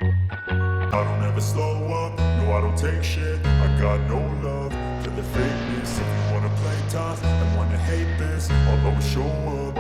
I don't ever slow up, no I don't take shit. I got no love for the fakeness. If you wanna play tough and wanna hate this, I'll always show up.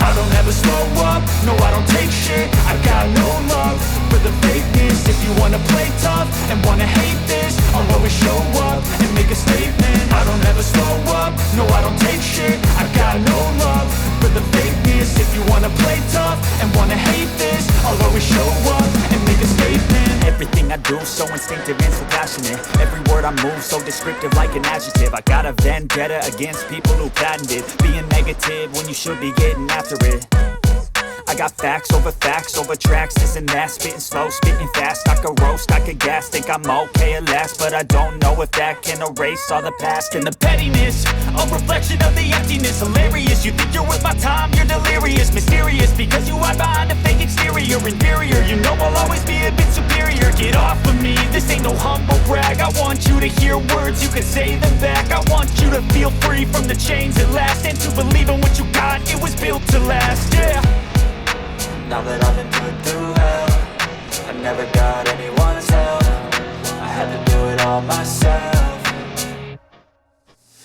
I don't ever slow up, no I don't take shit. I got no love for the fakeness. If you wanna play tough and wanna hate this, I'll always show up and make a statement. I don't ever slow up, no I don't take shit. I got no love for the fakeness. If you wanna play tough and wanna hate this, I'll always show up and make a statement. Everything I do so instinctive and so passionate. Every word I move so descriptive like an adjective. I got a vendetta against people who patented being negative when you should be getting after it. I got facts over tracks, this and that. Spitting slow, spitting fast. I could roast, I could gas. Think I'm okay at last, but I don't know if that can erase all the past. And the pettiness, a reflection of the emptiness. Hilarious, you think you're worth my time, you're delirious. Mysterious, because you hide behind a fake exterior. Inferior, you know I'll always be a bit superior. Get off of me, this ain't no humble brag. I want you to hear words, you can say them back. I want you to feel free from the chains at last, and to believe in what you got, it was built to last, yeah. Now that I've been put through hell, I never got anyone's help. I had to do it all myself.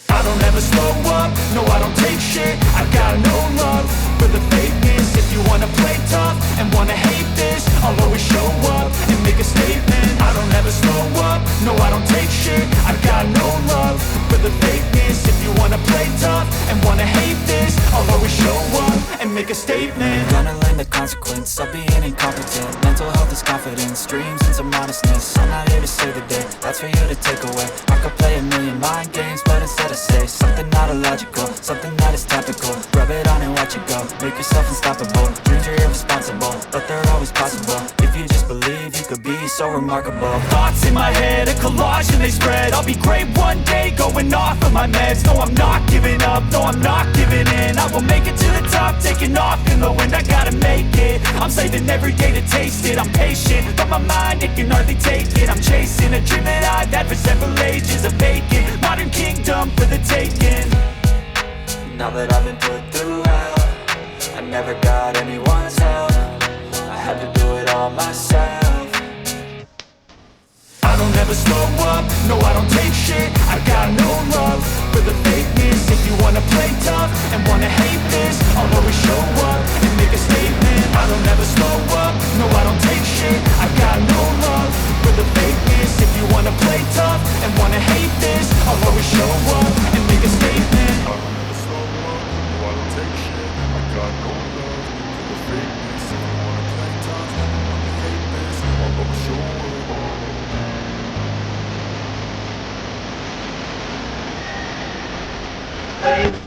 I don't ever slow up, no I don't take shit. I got no love for the fakeness. If you wanna play tough and wanna hate this, I'll always show up and make a statement. I don't ever slow up, no I don't take shit. I got no love for the fakeness. If you wanna play tough and wanna hate this, I'll always show up and make a statement. Gonna learn the consequence of being incompetent. Mental health is confidence, dreams and some modestness. I'm not here to save the day, that's for you to take away. I could play a million mind games, but instead I say something not illogical, something that is topical. Rub it on and watch it go, make yourself unstoppable. Dreams are irresponsible, but they're always possible. If you just believe, you could be so remarkable. Thoughts in my head, a collage and they spread. I'll be great one day, going off of my meds. No, I'm not giving up, no, I'm not giving in. I will make it to the top, taking off in the wind. I gotta make it, I'm saving every day to taste it. I'm patient, but my mind, it can hardly take it. I'm chasing a dream that I've had for several ages. A vacant, modern kingdom for the taking. Now that I've been put through hell, I never got anyone's help. I had to do it all myself. I don't ever slow up, no I don't take shit. I got no love for the fakeness. If you wanna play tough and wanna hate this, I'll always show up and make a statement. I don't ever slow up, no I don't take shit. I got no love for the fakeness. If you wanna play tough and wanna hate this, I'll always show up and make a statement. I don't ever slow up, no I don't take shit. I got no love for the fakeness. If you wanna play tough and wanna hate this, I'll always show up. Hey.